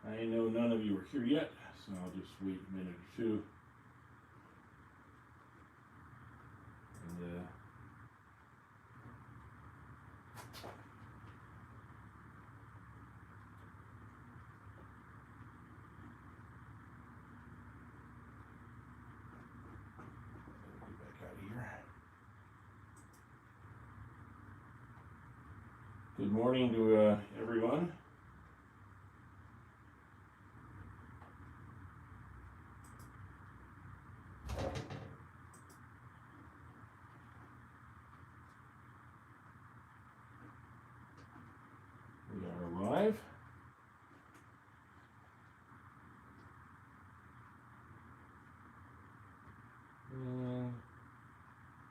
I know none of you are here yet, so I'll just wait a minute or two. And get back out of here. Good morning to everyone. We are live. And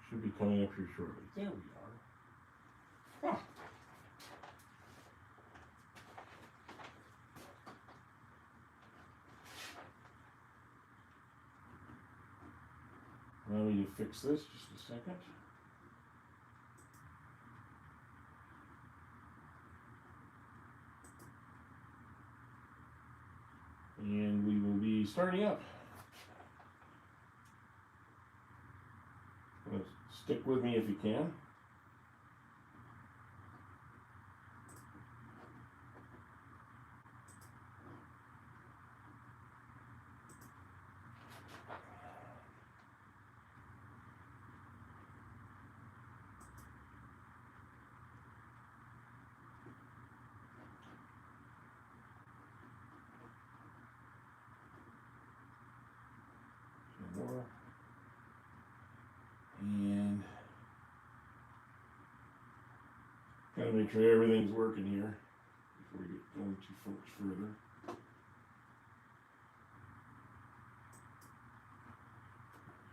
should be coming up here shortly. There we are. Huh. Allow me to fix this just a second. And we will be starting up. Stick with me if you can. More. And gotta make sure everything's working here before we get going too much further.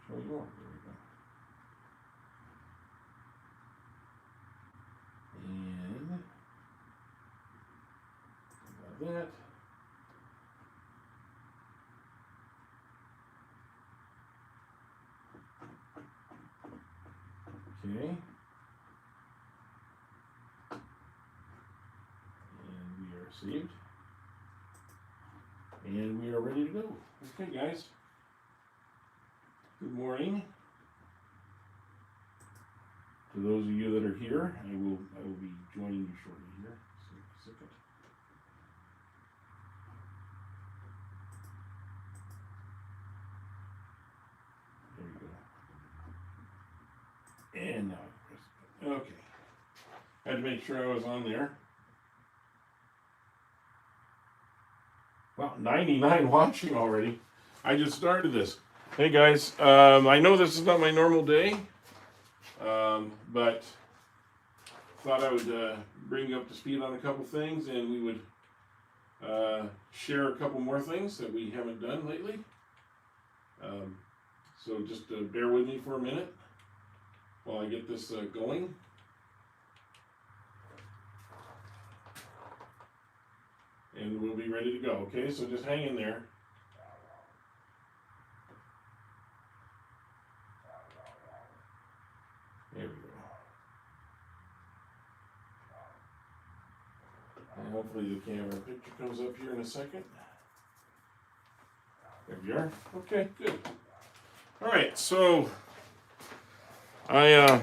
Show you more. There we go. And about that. Okay. And we are saved. And we are ready to go. Okay, guys. Good morning. To those of you that are here, I will be joining you shortly here. So, second. There you go. And now I press it. Okay. Had to make sure I was on there. Well, 99 watching already. I just started this. Hey guys, I know this is not my normal day, but thought I would bring you up to speed on a couple things, and we would share a couple more things that we haven't done lately. So just bear with me for a minute while I get this going. And we'll be ready to go, okay? So just hang in there. There we go. And hopefully the camera picture comes up here in a second. There we are. Okay, good. All right, so I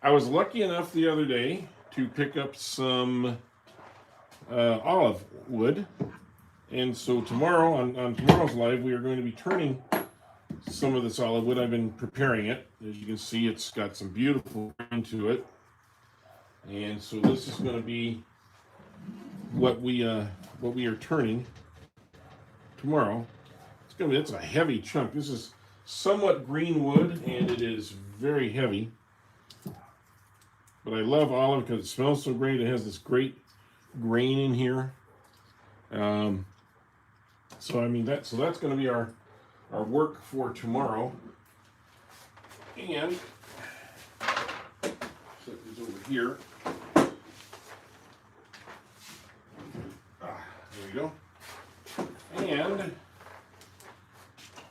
was lucky enough the other day to pick up some olive wood, and so tomorrow on tomorrow's live we are going to be turning some of this olive wood. I've been preparing it. As you can see, it's got some beautiful grain to it, and so this is going to be what we are turning tomorrow. It's a heavy chunk. This is somewhat green wood, and it is very heavy. But I love olive because it smells so great. It has this great grain in here. So I mean that's going to be our work for tomorrow. And set these over here. There we go. And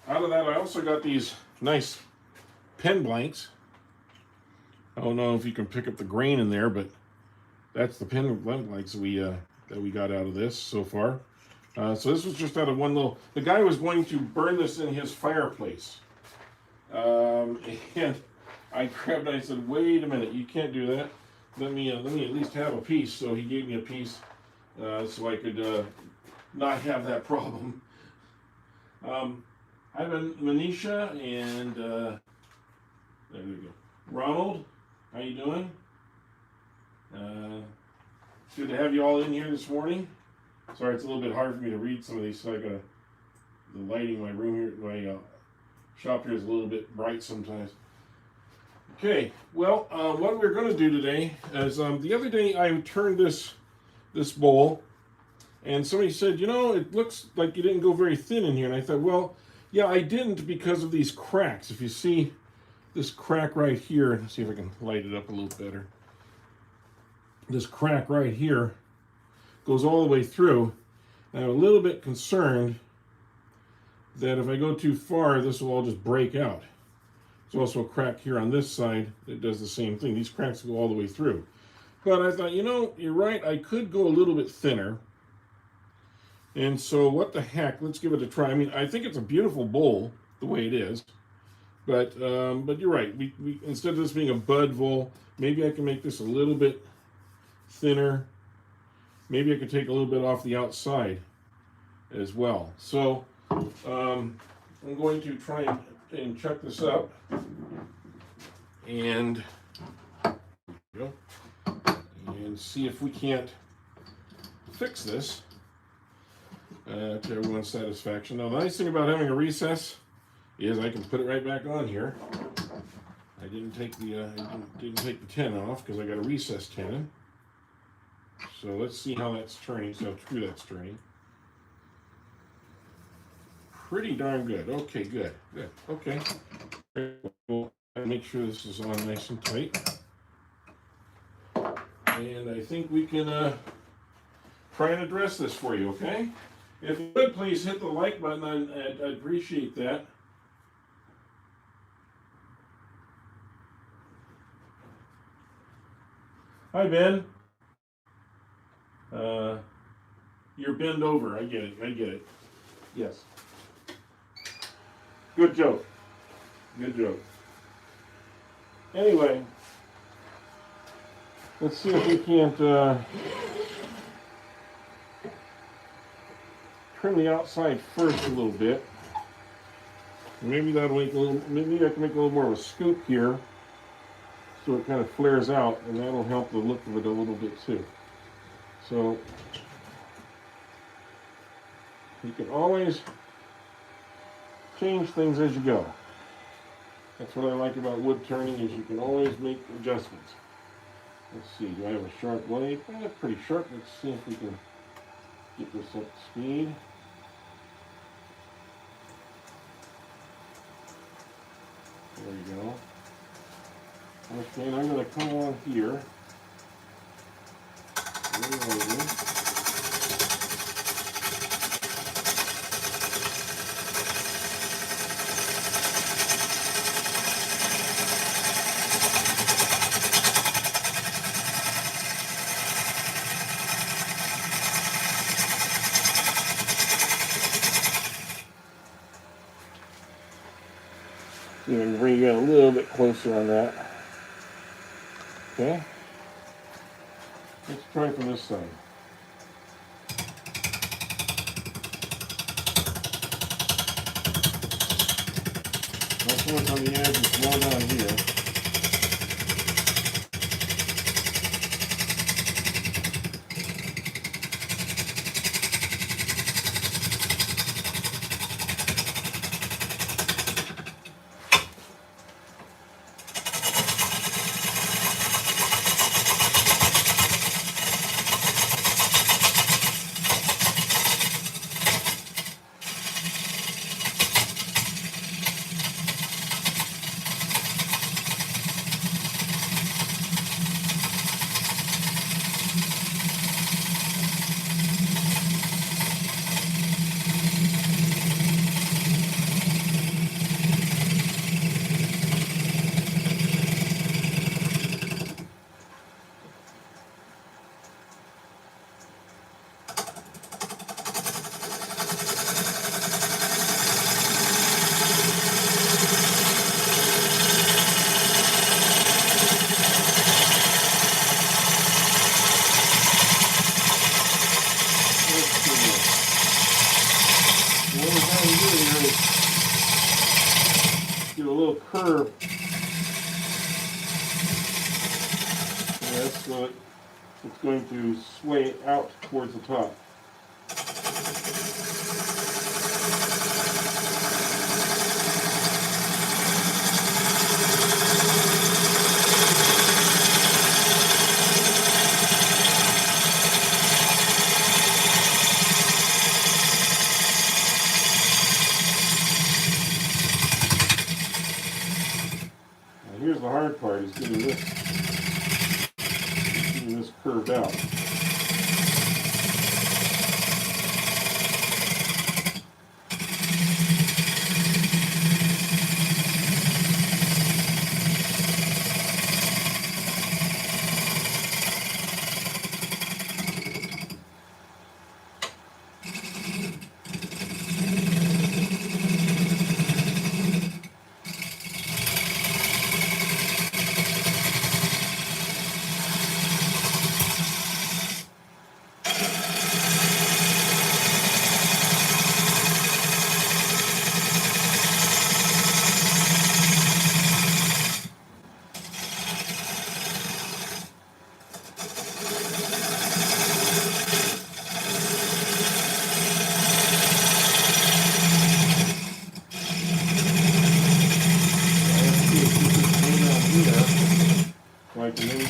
out of that, I also got these nice pen blanks. I don't know if you can pick up the grain in there, but that's the pen blanks that we got out of this so far. So this was just out of one little. The guy was going to burn this in his fireplace, and I grabbed it. I said, "Wait a minute, you can't do that. Let me at least have a piece." So he gave me a piece, so I could not have that problem. Hi, Manisha, and there we go. Ronald, how you doing? It's good to have you all in here this morning. Sorry, it's a little bit hard for me to read some of these. So I got the lighting in my room here, my shop here is a little bit bright sometimes. Okay, well, what we're going to do today is the other day I turned this bowl, and somebody said, you know, it looks like you didn't go very thin in here, and I thought, well, yeah, I didn't because of these cracks. If you see this crack right here, let's see if I can light it up a little better. This crack right here goes all the way through. And I'm a little bit concerned that if I go too far, this will all just break out. There's also a crack here on this side that does the same thing. These cracks go all the way through. But I thought, you know, you're right, I could go a little bit thinner. And so what the heck, let's give it a try. I mean, I think it's a beautiful bowl the way it is. But you're right, we instead of this being a bud bowl, maybe I can make this a little bit thinner. Maybe I could take a little bit off the outside as well. So I'm going to try and check this up, and see if we can't fix this to everyone's satisfaction. Now, the nice thing about having a recess is I can put it right back on here. I didn't take the didn't take the tin off because I got a recess tin. So let's see how that's turning. So how true that's turning. Pretty darn good. Okay, good. Okay. We'll make sure this is on nice and tight. And I think we can try and address this for you, okay? If you would, please hit the like button. I'd appreciate that. Hi, Ben. You're bent over. I get it. Yes. Good joke. Anyway, let's see if we can't trim the outside first a little bit. Maybe that'll make a little. Maybe I can make a little more of a scoop here, so it kind of flares out, and that'll help the look of it a little bit too. So you can always change things as you go. That's what I like about wood turning, is you can always make adjustments. Let's see, do I have a sharp blade? That's pretty sharp. Let's see if we can get this up to speed. There you go. Okay, and I'm going to come along here. Bring you in a little bit closer on that. Okay. Let's try from this side. Not so much on the edge, it's more down here. curve. Yes, so it's going to sway out towards the top. Here's the hard part, is getting this curved out. Like the name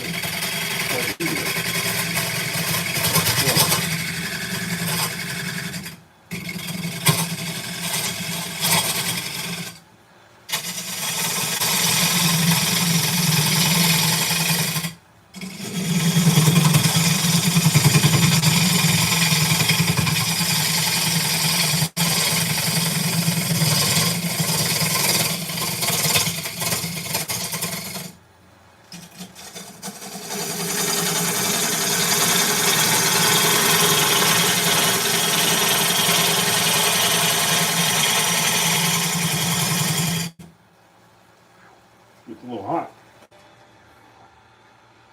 gets a little hot.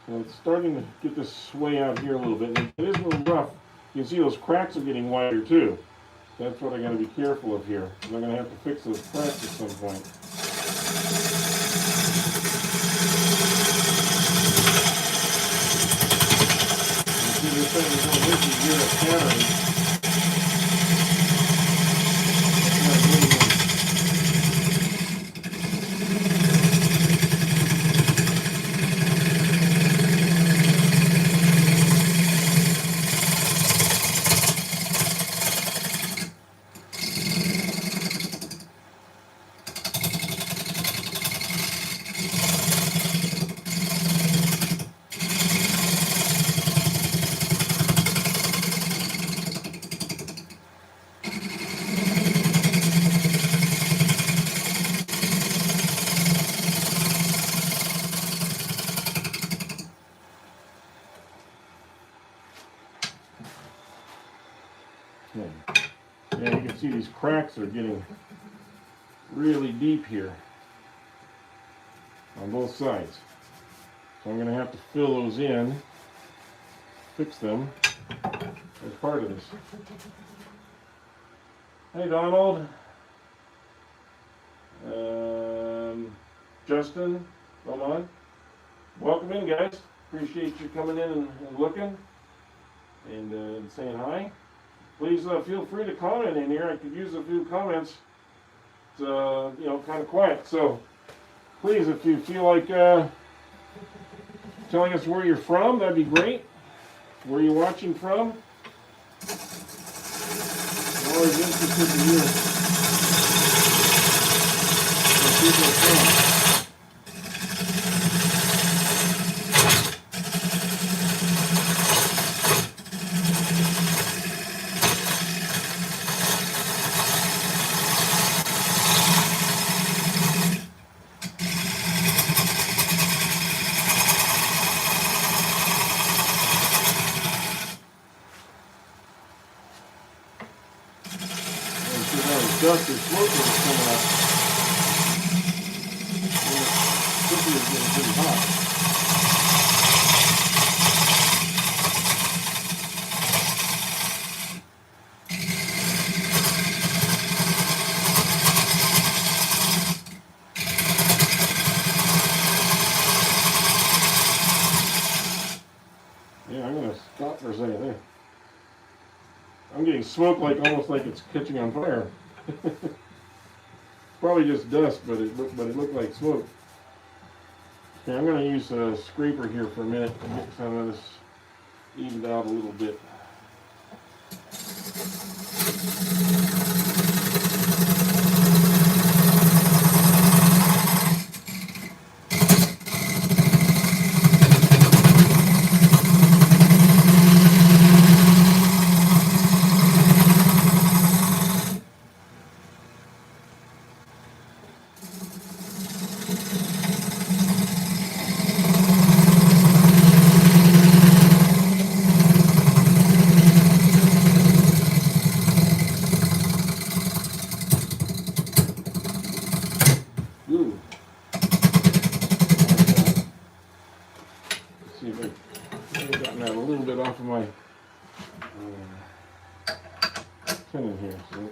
So it's starting to get this sway out here a little bit. And it is a little rough. You can see those cracks are getting wider too. That's what I got to be careful of here. I'm going to have to fix those cracks at some point. You see this thing is going to hit you here at pattern. Yeah, you can see these cracks are getting really deep here on both sides. So I'm going to have to fill those in, fix them as part of this. Hey Donald, Justin, Roman, welcome in guys. Appreciate you coming in and looking and saying hi. Please feel free to comment in here. I could use a few comments. It's you know, kind of quiet. So please, if you feel like telling us where you're from, that'd be great. Where you're watching from. I'm always interested to hear where people are from. Dust or smoke is coming up. The cookie is getting pretty hot. I'm getting smoke like almost like it's catching on fire. Probably just dust, but it looked like smoke. Okay, I'm going to use a scraper here for a minute to get some of this evened out a little bit. Ooh. Let's see if I've gotten that a little bit off of my tenon here. So,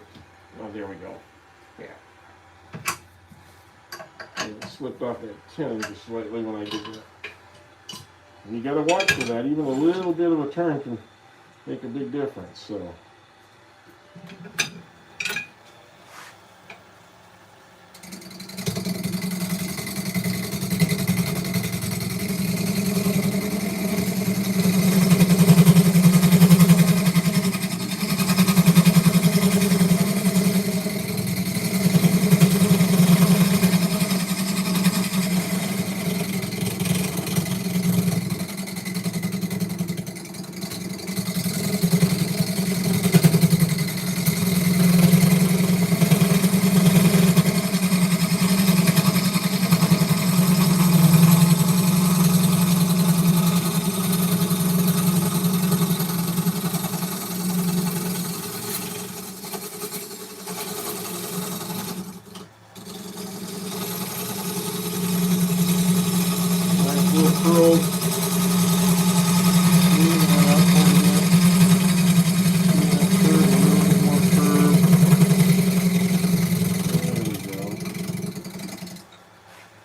oh, there we go. Yeah. And it slipped off that tenon just slightly when I did that. And you got to watch for that. Even a little bit of a turn can make a big difference. So.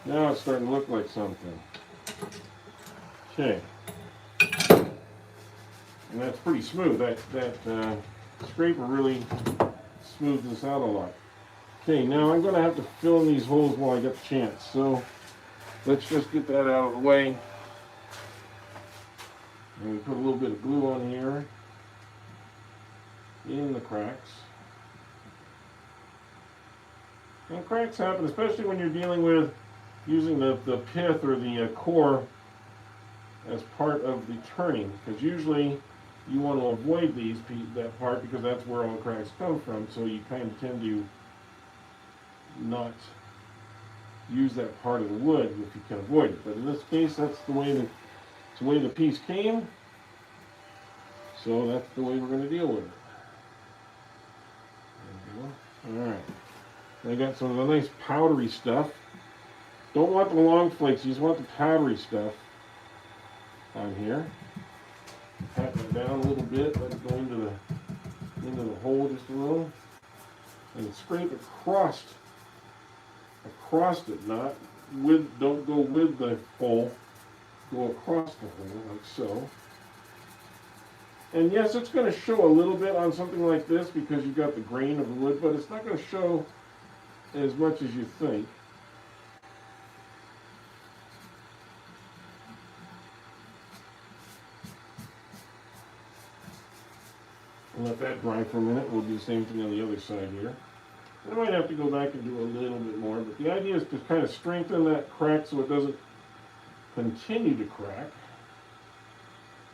Now it's starting to look like something. Okay. And that's pretty smooth. That scraper really smooths this out a lot. Okay, now I'm going to have to fill in these holes while I get the chance. So let's just get that out of the way. And we put a little bit of glue on here in the cracks. And cracks happen, especially when you're dealing with using the pith or the core as part of the turning, because usually you want to avoid that part because that's where all the cracks come from. So you kind of tend to not use that part of the wood if you can avoid it. But in this case, that's the way the piece came. So that's the way we're going to deal with it. There we go. All right. I got some of the nice powdery stuff. Don't want the long flakes. You just want the powdery stuff on here. Pat that down a little bit. Let it go into the hole just a little, and scrape across it. Not with. Don't go with the hole. Go across the hole like so. And yes, it's going to show a little bit on something like this because you've got the grain of the wood, but it's not going to show as much as you think. Let that dry for a minute. We'll do the same thing on the other side here. I might have to go back and do a little bit more, but the idea is to kind of strengthen that crack so it doesn't continue to crack.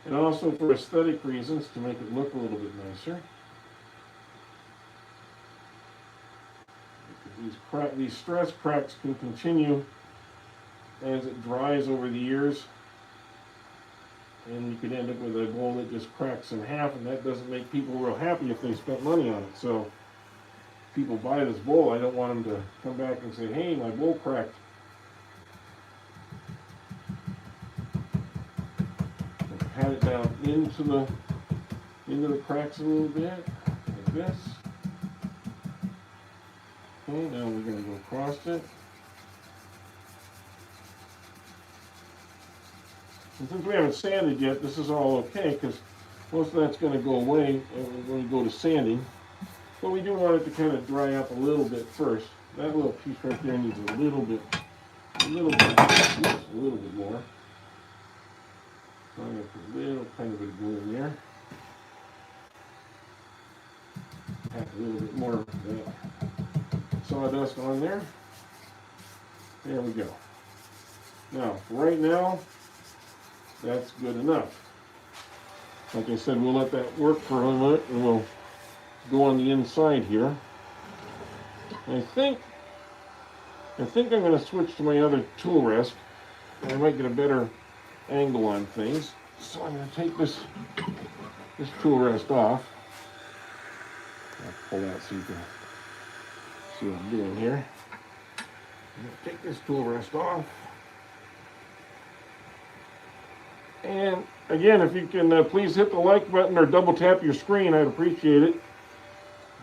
And also for aesthetic reasons, to make it look a little bit nicer. These stress cracks can continue as it dries over the years. And you could end up with a bowl that just cracks in half, and that doesn't make people real happy if they spent money on it. So if people buy this bowl, I don't want them to come back and say, hey, my bowl cracked. And pat it down into the cracks a little bit, like this. Okay, now we're going to go across it. And since we haven't sanded yet, this is all okay because most of that's going to go away when we go to sanding. But we do want it to kind of dry up a little bit first. That little piece right there needs a little bit more. So I'm going to put a little tiny bit of glue in there. Add a little bit more of that sawdust on there. There we go. Now, right now, that's good enough. Like I said, we'll let that work for a minute and we'll go on the inside here. I think I'm going to switch to my other tool rest. I might get a better angle on things. So I'm going to take this tool rest off. I'll pull that so you can see what I'm doing here. I'm going to take this tool rest off. And again, if you can please hit the like button or double tap your screen, I'd appreciate it.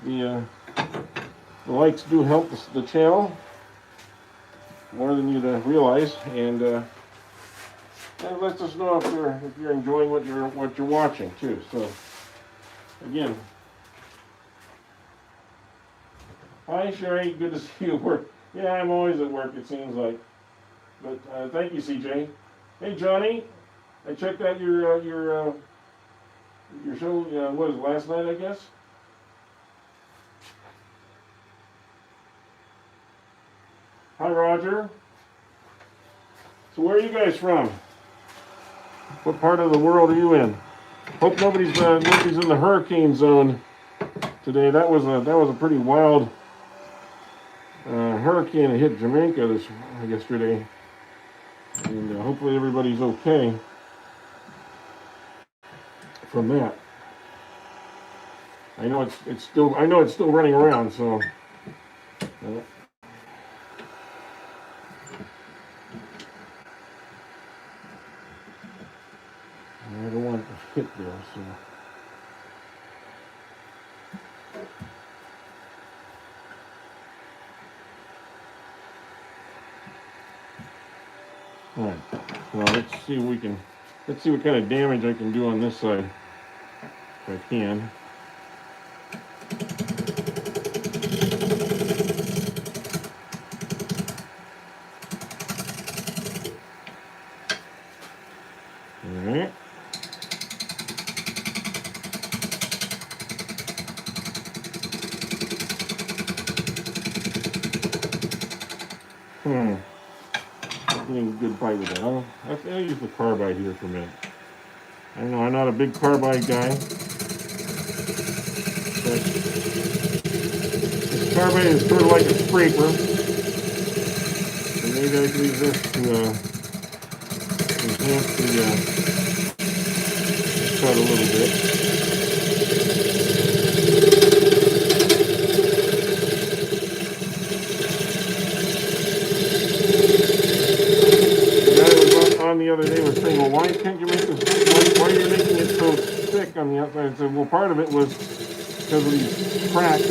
The likes do help the channel more than you'd realize, and lets us know if you're enjoying what you're watching too. So again, hi Sherry, good to see you at work. Yeah, I'm always at work, it seems like. But thank you, CJ. Hey Johnny, I checked out your show. What was it, last night, I guess? Hi Roger. So where are you guys from? What part of the world are you in? Hope nobody's in the hurricane zone today. That was a pretty wild hurricane that hit Jamaica yesterday, and hopefully everybody's okay from that. I know it's still running around, so. I don't want it to hit there, so. All right. Well, let's see what kind of damage I can do on this side, if I can. All right. Getting a good bite with that. I'll use the carbide here for a minute. I know I'm not a big carbide guy, but this carbide is sort of like a scraper. And maybe I can use this to enhance the cut a little bit. The other day was saying, well, why can't you make this? Why are you making it so thick on the outside? I said, well, part of it was because of these cracks.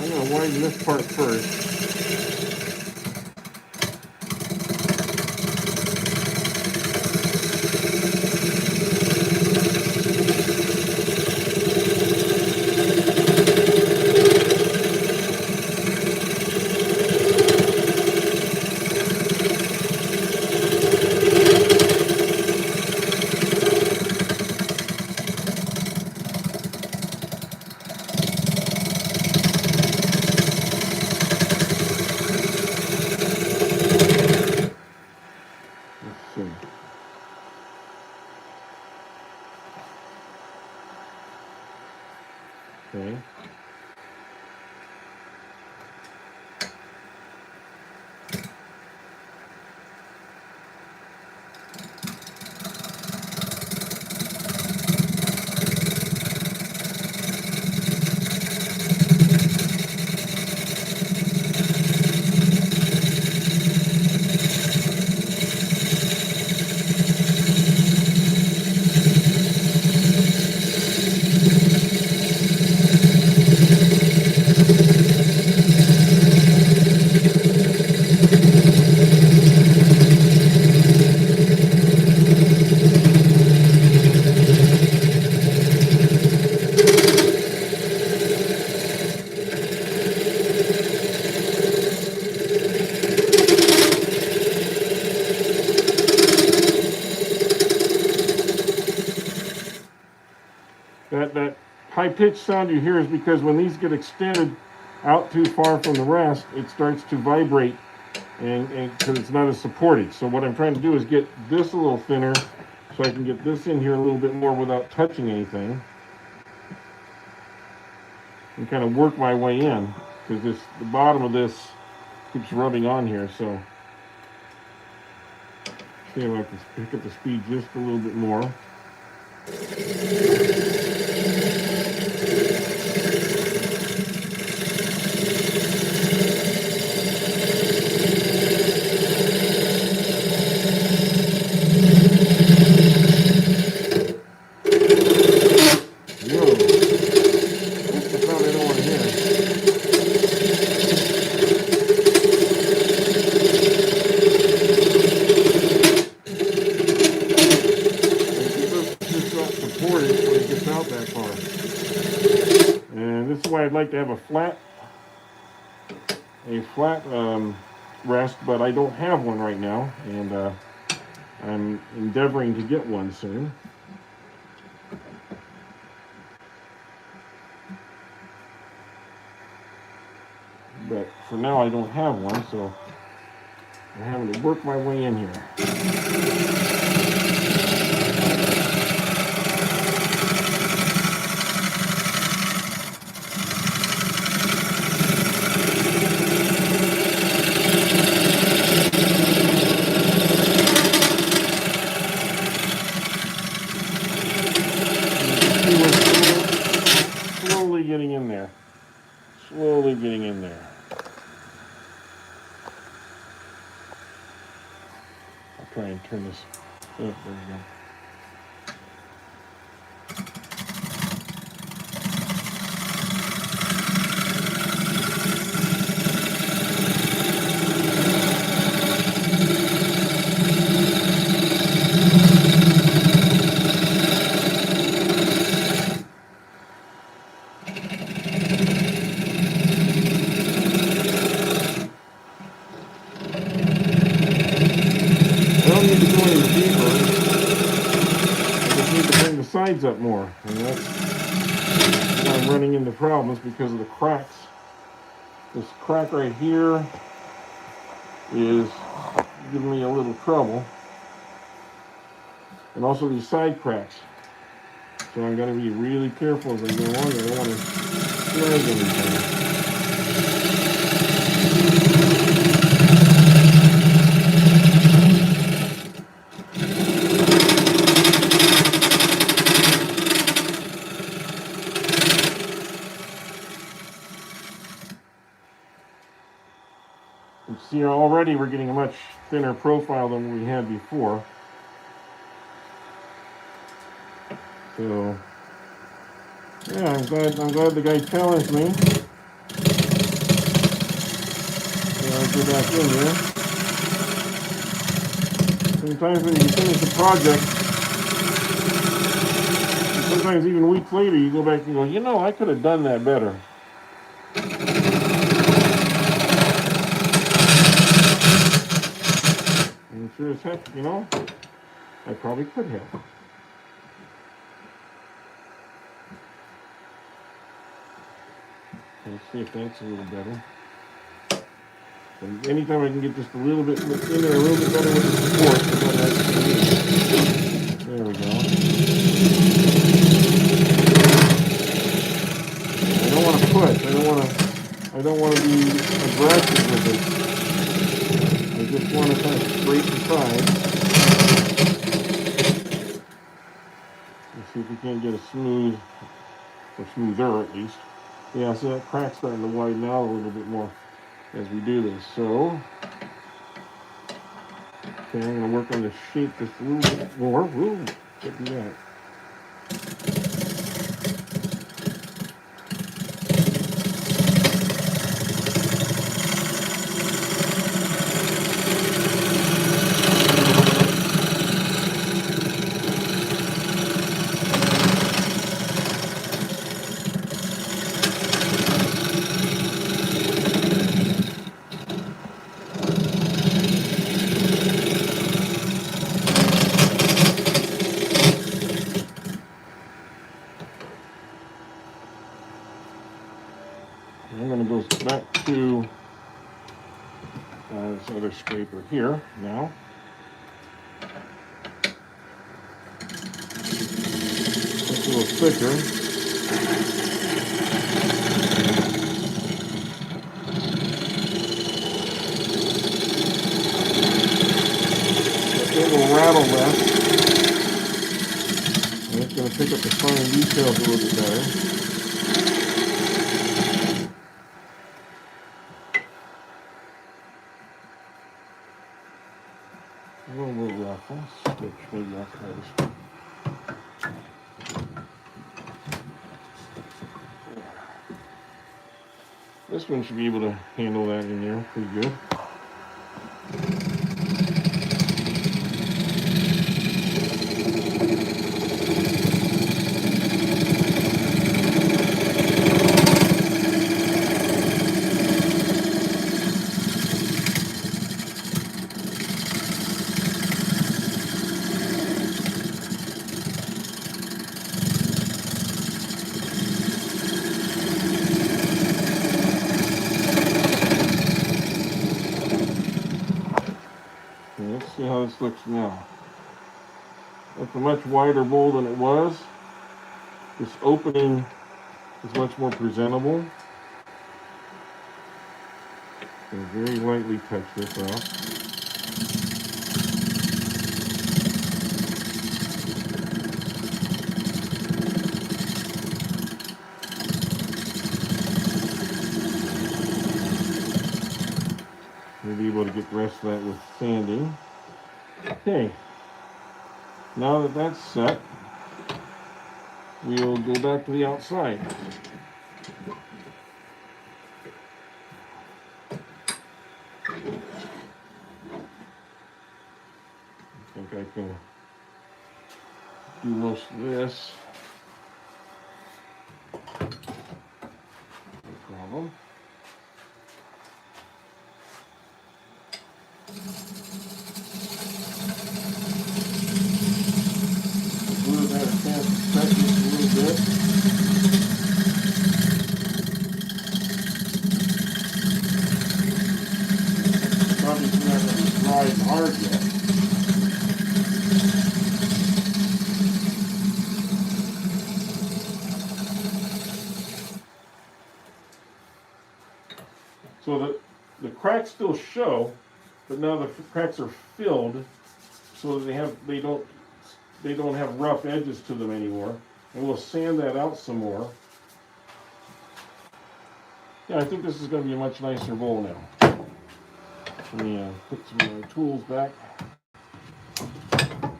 I'm going to widen this part first. Okay. That high-pitched sound you hear is because when these get extended out too far from the rest, it starts to vibrate, and because it's not as supported. So what I'm trying to do is get this a little thinner so I can get this in here a little bit more without touching anything, and kind of work my way in, because the bottom of this keeps rubbing on here. So see if I can pick up the speed just a little bit more. I'd like to have a flat rest, but I don't have one right now, and I'm endeavoring to get one soon. But for now I don't have one, so I'm having to work my way in here. Slowly getting in there. I'll try and turn this. Oh, there we go. Sides up more, and that's why I'm running into problems, because of the cracks. This crack right here is giving me a little trouble, and also these side cracks. So I'm going to be really careful as I go on. I don't want to snag anything. See, already we're getting a much thinner profile than we had before. So, yeah, I'm glad the guy challenged me. So I'll go back in here. Sometimes when you finish a project, sometimes even weeks later, you go back and go, you know, I could have done that better. And sure as heck, you know, I probably could have. Let's see if that's a little better. And anytime I can get just a little bit in there, a little bit better with the support, there we go. I don't want to push. I don't want to be aggressive with it. I just want to kind of scrape the side. Let's see if we can't get a smooth, or smoother at least. Yeah, see that crack's starting to widen out a little bit more as we do this. So, okay, I'm going to work on the shape just a little bit more. Ooh, can't do that. regular scraper here now. It's a little thicker. It will rattle less. And it's going to pick up the fine details a little bit better. A little rough. I'll stitch maybe I'll try this. This one should be able to handle that in there pretty good. Let's see how this looks now. That's a much wider bowl than it was. This opening is much more presentable. And very lightly touch this off. We'll be able to get the rest of that with sanding. Okay, now that that's set, we'll go back to the outside. I think I can do most of this. No problem. Glue that a chance to stretch this a little bit. Obviously not going to be dry and hard yet. So the cracks still show, but now the cracks are filled, so that they don't have rough edges to them anymore. And we'll sand that out some more. Yeah, I think this is going to be a much nicer bowl now. Let me put some of my tools back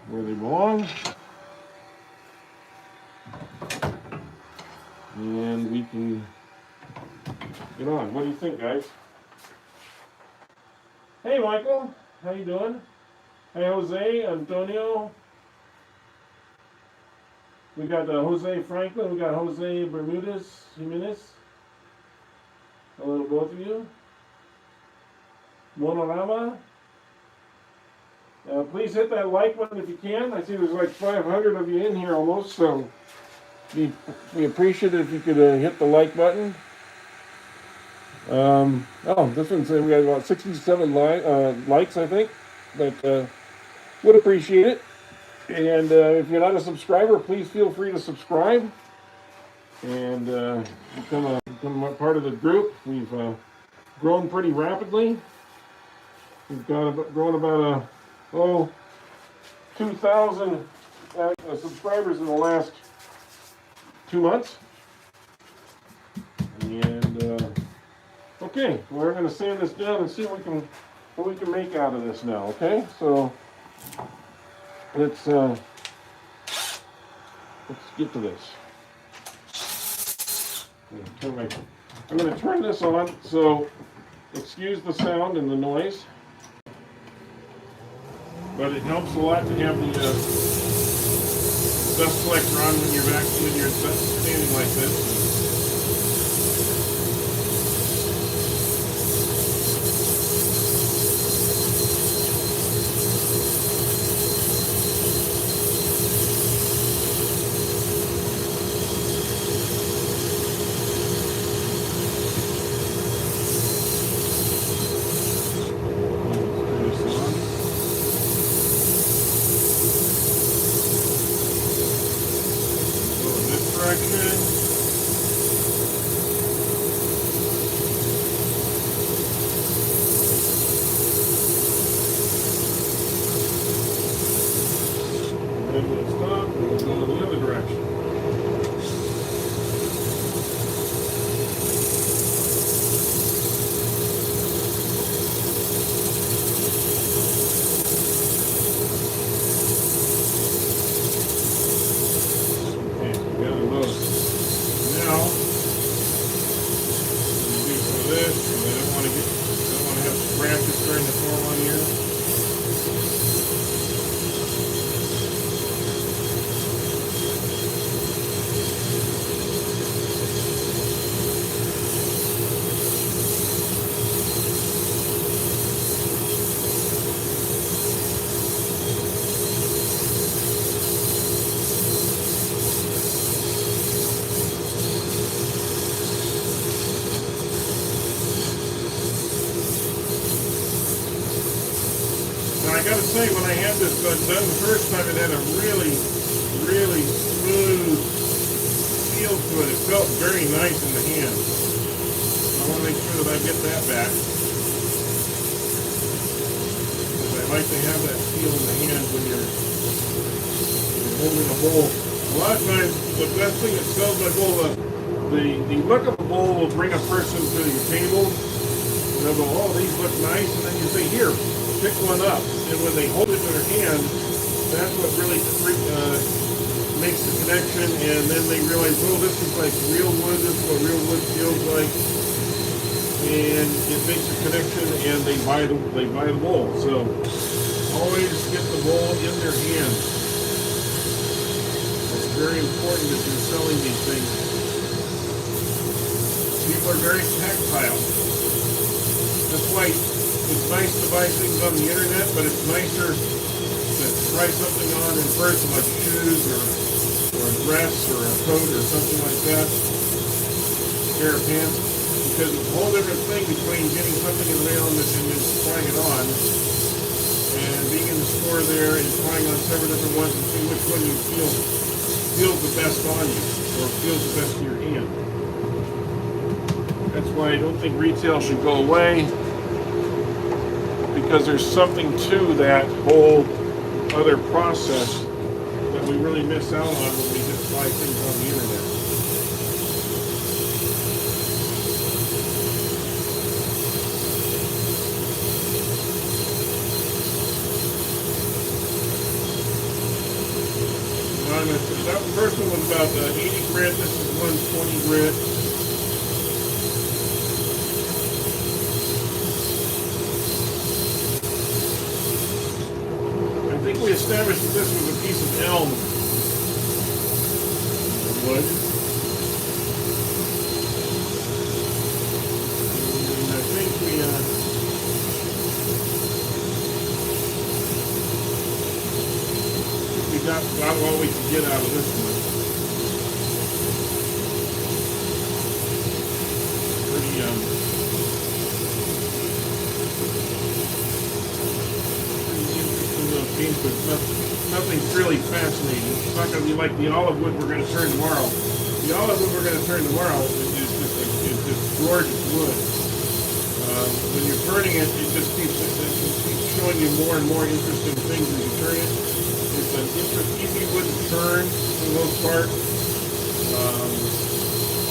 where they belong. And we can get on. What do you think, guys? Hey, Michael. How you doing? Hey, Jose, Antonio. We got Jose Franklin. We got Jose Bermudez Jimenez. Hello to both of you. Monorama. Please hit that like button if you can. I see there's like 500 of you in here almost, so we appreciate it if you could hit the like button. This one said we got about 67 likes, I think, but would appreciate it. And if you're not a subscriber, please feel free to subscribe and become a part of the group. We've grown pretty rapidly. We've grown about 2,000 subscribers in the last 2 months. And okay, we're going to sand this down and see what we can make out of this now. Okay, so let's get to this. I'm going to turn this on, so excuse the sound and the noise. But it helps a lot to have the dust collector on when you're standing like this. direction. And then we'll stop and we'll go in the other direction. I gotta say, when I had this done the first time, it had a really, really smooth feel to it. It felt very nice in the hand. I want to make sure that I get that back. Because I like to have that feel in the hand when you're holding a bowl. A lot of times, the best thing that sells my bowl, the look of the bowl will bring a person to your table. And they'll go, oh, these look nice. And then you say, here, pick one up. And when they hold it in their hand, that's what really makes the connection. And then they realize, oh, this is like real wood. This is what real wood feels like. And it makes a connection, and they buy the bowl. So always get the bowl in their hand. It's very important that you're selling these things. People are very tactile. That's why it's nice to buy things on the internet, but it's nicer to try something on in person, like shoes or a dress or a coat or something like that, a pair of pants, because it's a whole different thing between getting something in the mail and just trying it on, and being in the store there and trying on several different ones and seeing which one you feels the best on you or feels the best in your hand. That's why I don't think retail should go away. Because there's something to that whole other process that we really miss out on when we just buy things on the internet. That first one was about 80 grit. This is 120 grit. We established that this was a piece of elm wood. And I think we got about what we could get out of this one. Pretty but nothing really fascinating. It's not going to be like the olive wood we're going to turn tomorrow. The olive wood we're going to turn tomorrow is just gorgeous wood. When you're turning it, it just keeps showing you more and more interesting things as you turn it. It's an easy wood to turn for the most part.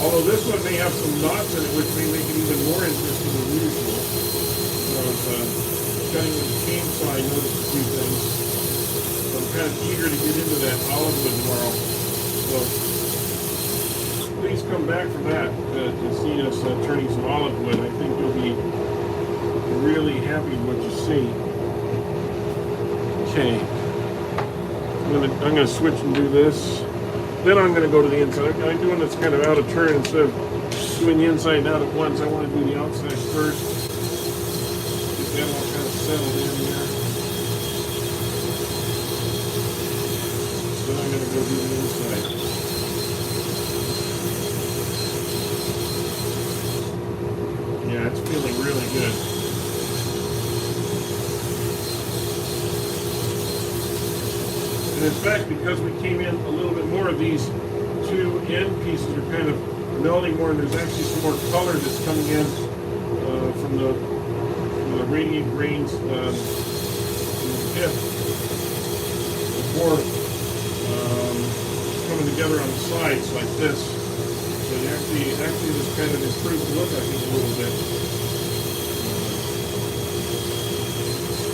Although this one may have some knots in it, which may make it even more interesting than usual. Cutting with the chainsaw, I noticed a few things. So I'm kind of eager to get into that olive wood tomorrow. So please come back for that to see us turning some olive wood. I think you'll be really happy with what you see. Okay, I'm gonna switch and do this. Then I'm gonna go to the inside. I'm doing this kind of out of turn instead of doing the inside and out at once. I want to do the outside first. Get that all kind of settled in here. Then I'm going to go do the inside. Yeah, it's feeling really good. And in fact, because we came in a little bit more of these 2 two end pieces are kind of melding more, and there's actually some more color that's coming in from the radiant grains in the pit. Before it's coming together on the sides like this. So it actually just kind of improves the look, I think, a little bit.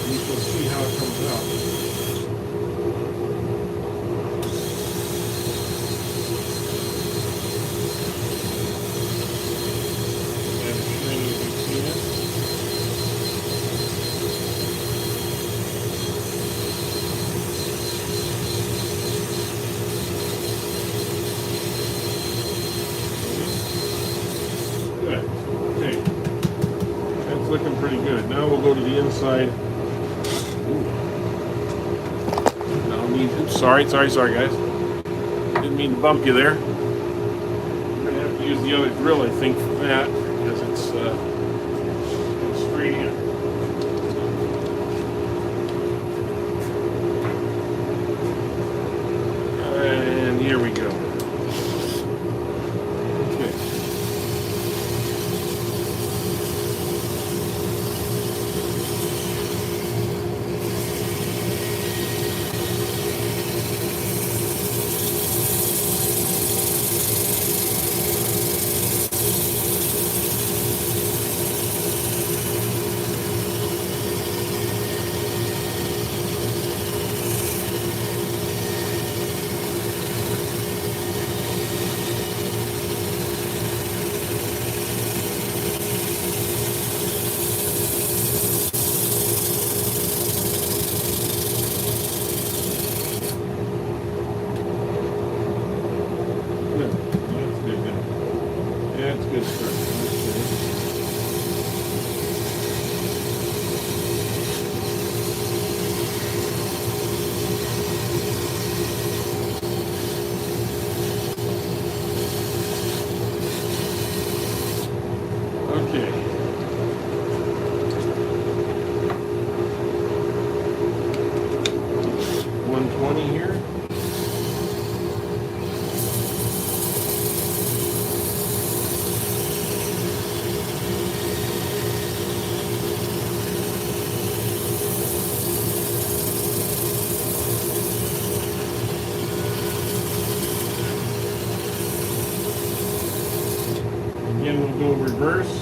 We shall see how it comes out. Looking pretty good. Now we'll go to the inside. Oops, sorry guys. Didn't mean to bump you there. I'm gonna have to use the other drill, I think, for that because it's straight in. And here we go. That's good stuff. Okay. 120 here. Again, we'll go reverse.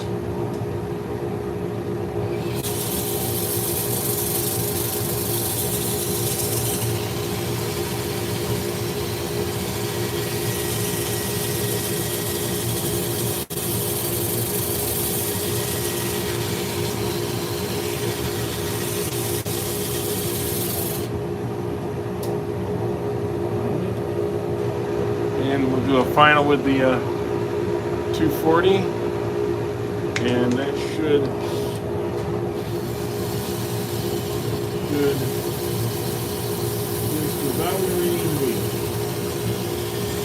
And we'll do a final with the 240, and that should just about where we need to be.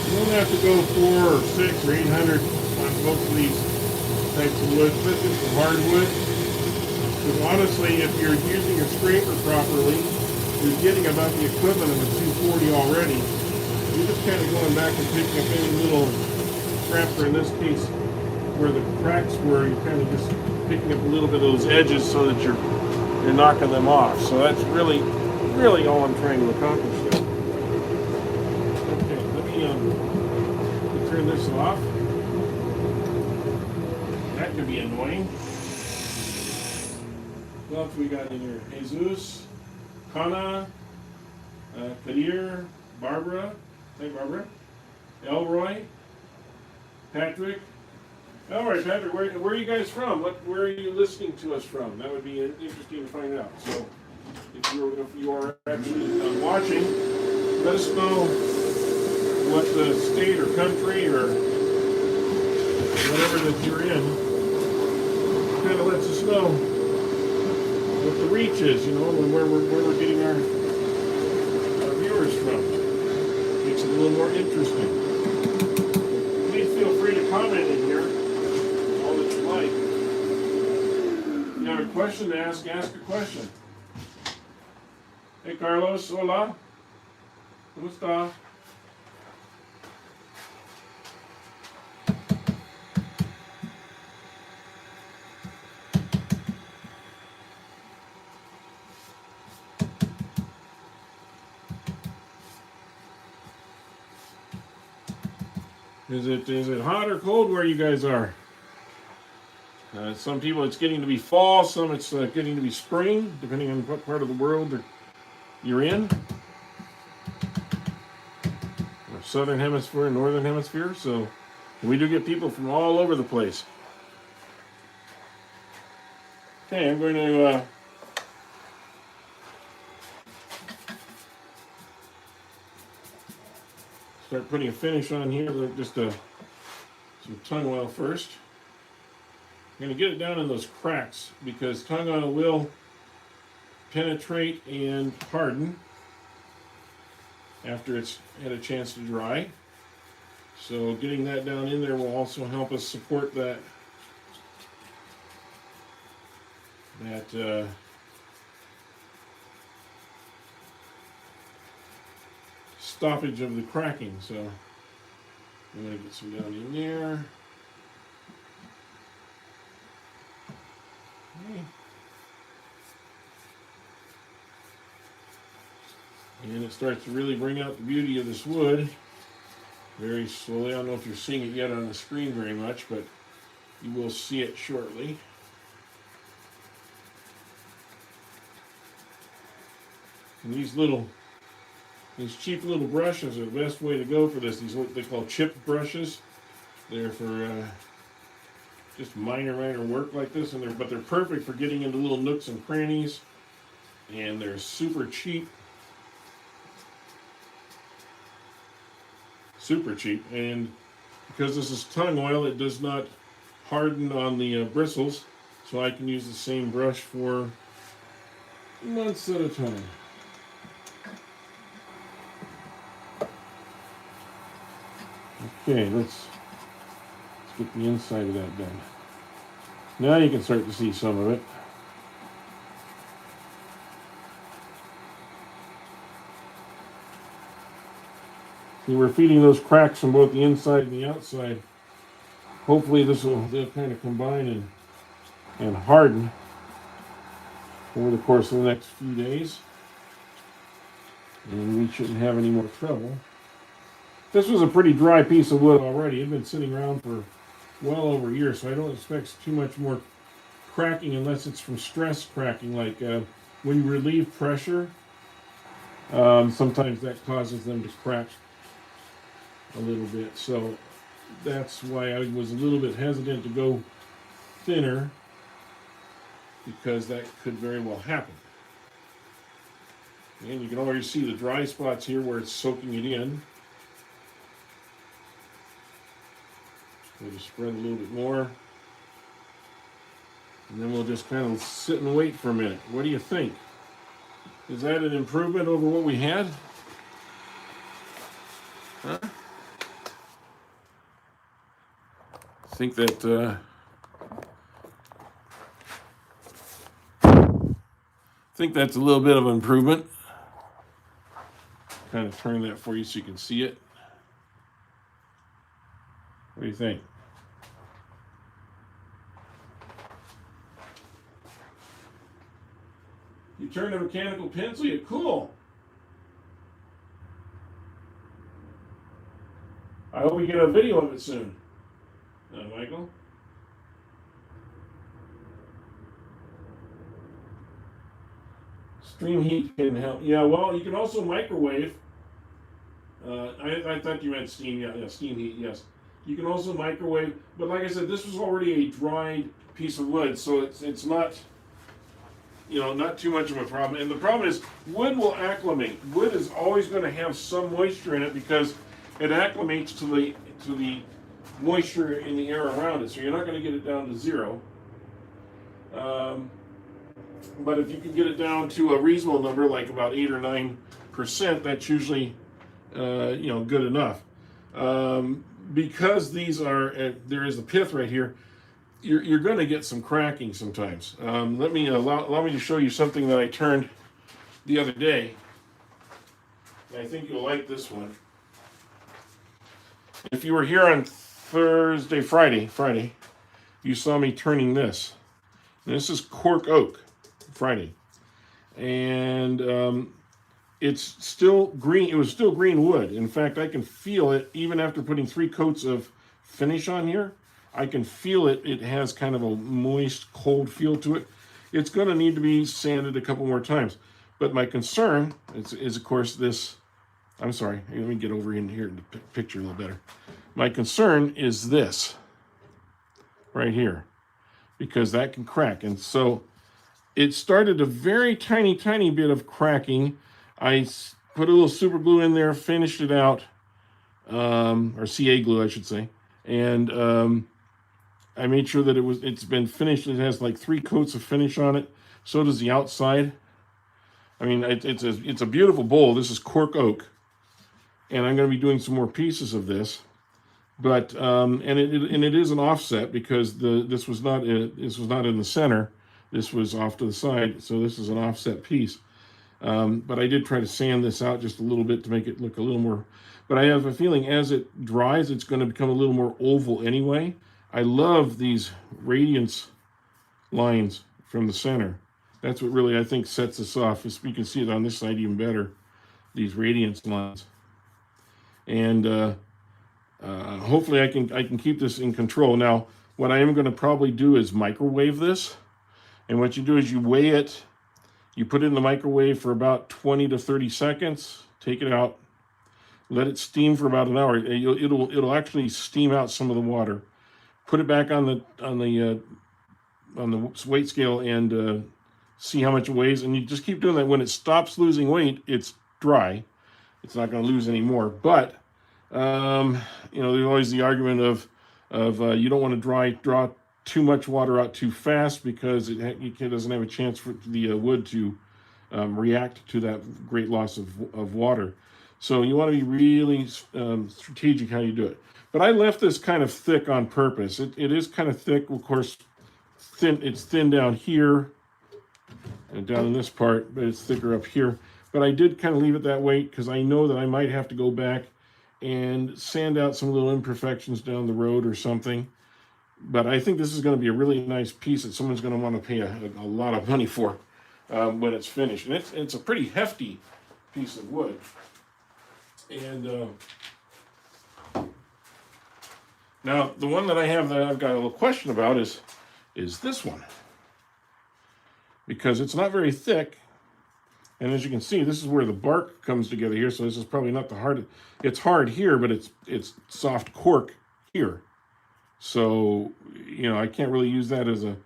You don't have to go 4 or 6 or 800 on both of these types of wood, especially for hardwood. Because honestly, if you're using a scraper properly, you're getting about the equivalent of a 240 already. You're just kind of going back and picking up any little crap, or in this case, where the cracks were, you're kind of just picking up a little bit of those edges so that you're knocking them off. So that's really all I'm trying to accomplish there. Okay, let me turn this off. That could be annoying. What else we got in here? Jesus, Kana, Kadir, Barbara. Hey, Barbara. Elroy. Patrick. All right, Patrick, where are you guys from? Where are you listening to us from? That would be interesting to find out. So, if you are actually watching, let us know what the state or country or whatever that you're in. Kind of lets us know what the reach is, you know, and where we're getting our viewers from. Makes it a little more interesting. Please feel free to comment in here all that you like. If you have a question to ask a question. Hey Carlos, hola. ¿Cómo está? Is it hot or cold where you guys are? Some people it's getting to be fall, some it's getting to be spring, depending on what part of the world you're in. Or southern hemisphere, northern hemisphere. So we do get people from all over the place. Okay, I'm going to start putting a finish on here. Just some tung oil first. I'm going to get it down in those cracks because tung oil will penetrate and harden after it's had a chance to dry. So getting that down in there will also help us support that stoppage of the cracking. So I'm going to get some down in there. Okay. And it starts to really bring out the beauty of this wood very slowly. I don't know if you're seeing it yet on the screen very much, but you will see it shortly. And these cheap little brushes are the best way to go for this. These what they call chip brushes. They're for just minor work like this, but they're perfect for getting into little nooks and crannies, and they're super cheap. Super cheap, and because this is tung oil, it does not harden on the bristles, so I can use the same brush for months at a time. Okay, let's get the inside of that done. Now you can start to see some of it. See, we're feeding those cracks on both the inside and the outside. Hopefully they'll kind of combine and harden over the course of the next few days. And we shouldn't have any more trouble. This was a pretty dry piece of wood already. It had been sitting around for well over a year, so I don't expect too much more cracking unless it's from stress cracking, like when you relieve pressure, sometimes that causes them to crack a little bit. So that's why I was a little bit hesitant to go thinner, because that could very well happen. And you can already see the dry spots here where it's soaking it in. We'll just spread a little bit more. And then we'll just kind of sit and wait for a minute. What do you think? Is that an improvement over what we had? Huh? I think that's a little bit of an improvement. Kind of turn that for you so you can see it. What do you think? You turn a mechanical pencil, you're cool. I hope we get a video of it soon. Michael? Stream heat can help. Yeah, well, you can also microwave. I thought you meant steam. Yeah, steam heat, yes. You can also microwave, but like I said, this was already a dried piece of wood, so it's not, not too much of a problem. And the problem is, wood will acclimate. Wood is always going to have some moisture in it because it acclimates to the moisture in the air around it. So you're not going to get it down to zero. But if you can get it down to a reasonable number, like about 8 or 9%, that's usually good enough. Because these are there is a pith right here, you're going to get some cracking sometimes. Allow me to show you something that I turned the other day. I think you'll like this one. If you were here on Friday, you saw me turning this. And this is cork oak, Friday. And it's still green. It was still green wood. In fact, I can feel it even after putting 3 coats of finish on here. I can feel it. It has kind of a moist, cold feel to it. It's going to need to be sanded a couple more times. But my concern is of course, this. I'm sorry. Let me get over in here to picture a little better. My concern is this right here, because that can crack. And so it started a very tiny, tiny bit of cracking. I put a little super glue in there, finished it out, or CA glue, I should say. And I made sure that it's been finished. It has like 3 coats of finish on it. So does the outside. I mean, it's a beautiful bowl. This is cork oak. And I'm going to be doing some more pieces of this. But and it is an offset, because this was not in the center. This was off to the side, so this is an offset piece. But I did try to sand this out just a little bit to make it look a little more. But I have a feeling as it dries, it's going to become a little more oval anyway. I love these radiance lines from the center. That's what really, I think, sets this off. As you can see it on this side even better, these radiance lines. And hopefully I can keep this in control. Now, what I am going to probably do is microwave this. And what you do is you weigh it, you put it in the microwave for about 20 to 30 seconds, take it out, let it steam for about an hour. It'll actually steam out some of the water. Put it back on the weight scale and see how much it weighs. And you just keep doing that. When it stops losing weight, it's dry. It's not going to lose any more. But there's always the argument of you don't want to draw too much water out too fast, because it doesn't have a chance for the wood to react to that great loss of water. So you want to be really strategic how you do it. But I left this kind of thick on purpose. It is kind of thick, of course. It's thin down here and down in this part, but it's thicker up here. But I did kind of leave it that way because I know that I might have to go back and sand out some little imperfections down the road or something. But I think this is going to be a really nice piece that someone's going to want to pay a lot of money for when it's finished. And it's a pretty hefty piece of wood. And now the one that I have that I've got a little question about is this one. Because it's not very thick. And as you can see, this is where the bark comes together here. So this is probably not the hard. It's hard here, but it's soft cork here. So, I can't really use that as a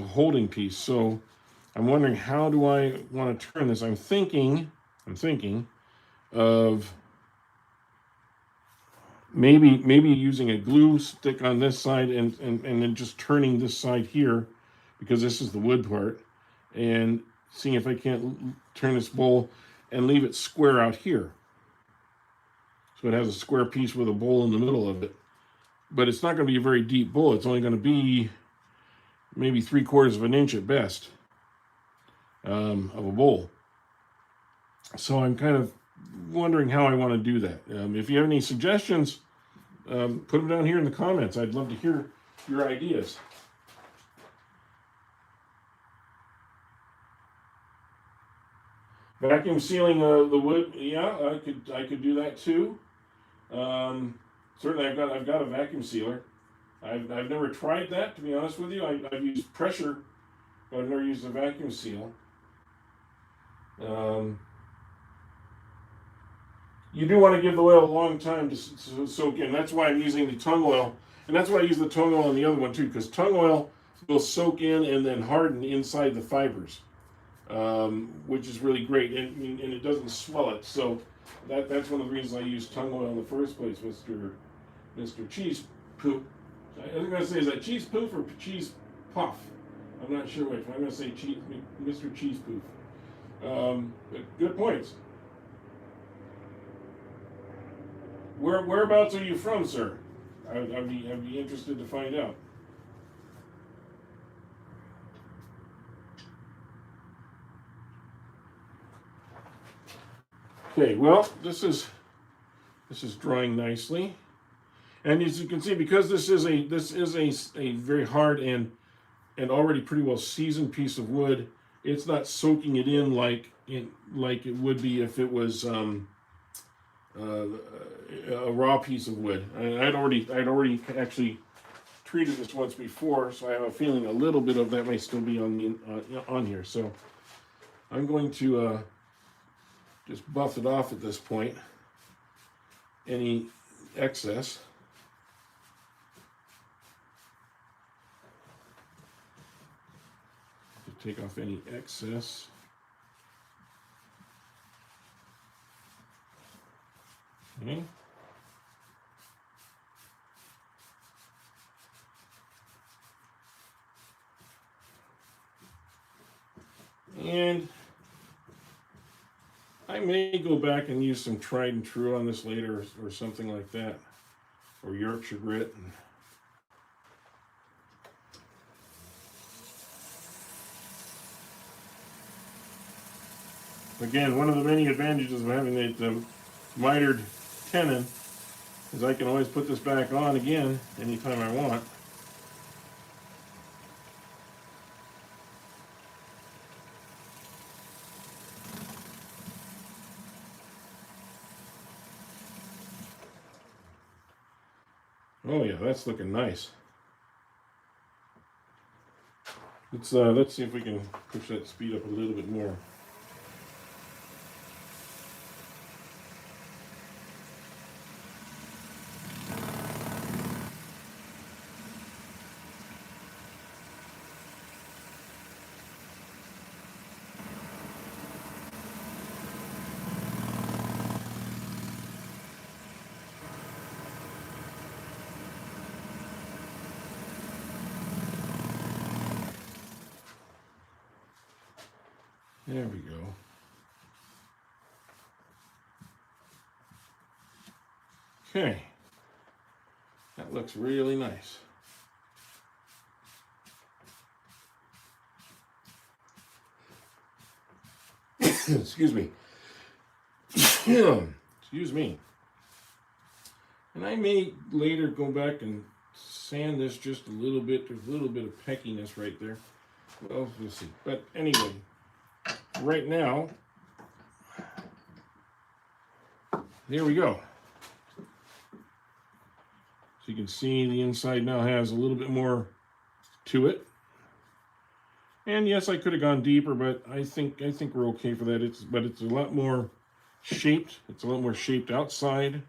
holding piece. So I'm wondering, how do I want to turn this? I'm thinking of maybe using a glue stick on this side and then just turning this side here, because this is the wood part, and seeing if I can't turn this bowl and leave it square out here. So it has a square piece with a bowl in the middle of it. But it's not going to be a very deep bowl. It's only going to be maybe 3/4 of an inch at best of a bowl. So I'm kind of wondering how I want to do that. If you have any suggestions, put them down here in the comments. I'd love to hear your ideas. Vacuum sealing the wood, yeah, I could do that too. Certainly, I've got a vacuum sealer. I've never tried that, to be honest with you. I've used pressure, but I've never used a vacuum seal. You do want to give the oil a long time to soak in. That's why I'm using the tung oil, and that's why I use the tung oil on the other one too, because tung oil will soak in and then harden inside the fibers, which is really great, and it doesn't swell it. So that's one of the reasons I use tung oil in the first place, Mr. Cheese Poop. I was going to say, is that Cheese Poof or Cheese Puff? I'm not sure which. I'm going to say Mr. Cheese Poof. But good points. Whereabouts are you from, sir? I'd be interested to find out. Okay, well, this is drying nicely, and as you can see, because this is a very hard and already pretty well seasoned piece of wood, it's not soaking it in like it would be if it was a raw piece of wood. And I'd already actually treated this once before, so I have a feeling a little bit of that may still be on here. So I'm going to just buff it off at this point, any excess. To take off any excess. Okay. And I may go back and use some tried and true on this later, or something like that, or Yorkshire grit. Again, one of the many advantages of having the mitered tenon is I can always put this back on again anytime I want. Oh yeah, that's looking nice. Let's see if we can push that speed up a little bit more. There we go. Okay, that looks really nice. Excuse me. Excuse me. And I may later go back and sand this just a little bit. There's a little bit of peckiness right there. Well, we'll see. But anyway, right now, there we go. So you can see the inside now has a little bit more to it. And yes, I could have gone deeper, but I think we're okay for that. It's a lot more shaped. It's a lot more shaped outside.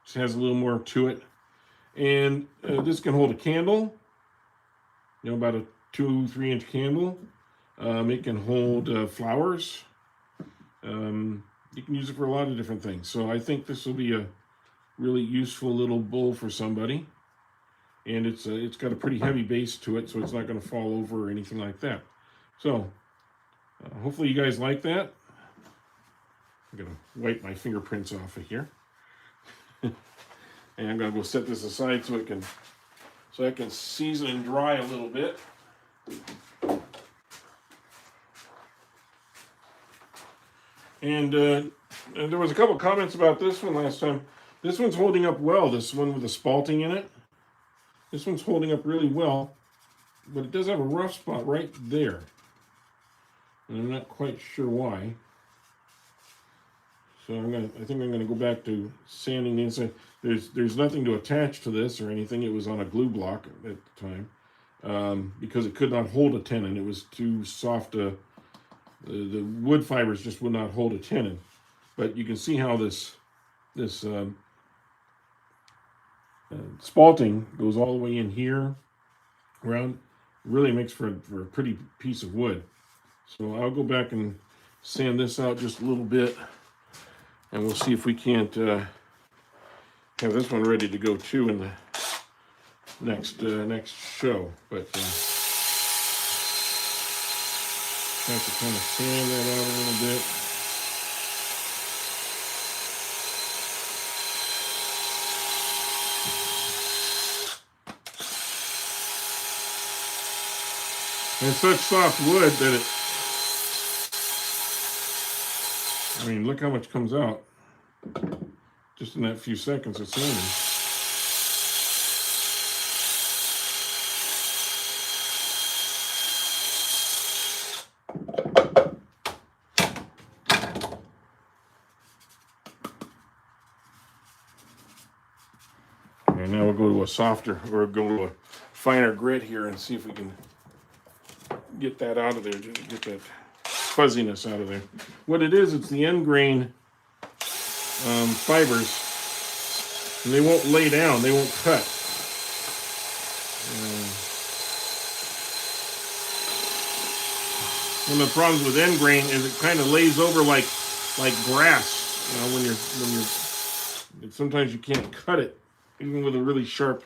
Just has a little more to it. And this can hold a candle, you know, about a 2-3 inch candle. It can hold flowers. You can use it for a lot of different things. So I think this will be a really useful little bowl for somebody. And it's got a pretty heavy base to it, so it's not going to fall over or anything like that. So hopefully you guys like that. I'm going to wipe my fingerprints off of here. And I'm going to go set this aside so I can season and dry a little bit. And there was a couple comments about this one last time. This one's holding up well, this one with the spalting in it. This one's holding up really well, but it does have a rough spot right there. And I'm not quite sure why. So I think I'm gonna go back to sanding the inside. There's nothing to attach to this or anything. It was on a glue block at the time, because it could not hold a tenon. It was too soft. The wood fibers just would not hold a tenon. But you can see how this spalting goes all the way in here around. Really makes for a pretty piece of wood. So I'll go back and sand this out just a little bit, and we'll see if we can't have this one ready to go too in the next show. But have to kind of sand that out a little bit. And such soft wood that I mean, look how much comes out just in that few seconds of sanding. right, now we'll go to a softer, or go to a finer grit here and see if we can get that out of there, get that fuzziness out of there. What it is, it's the end grain fibers, and they won't lay down, they won't cut. One of the problems with end grain is it kind of lays over like grass. You know, when you're sometimes you can't cut it, even with a really sharp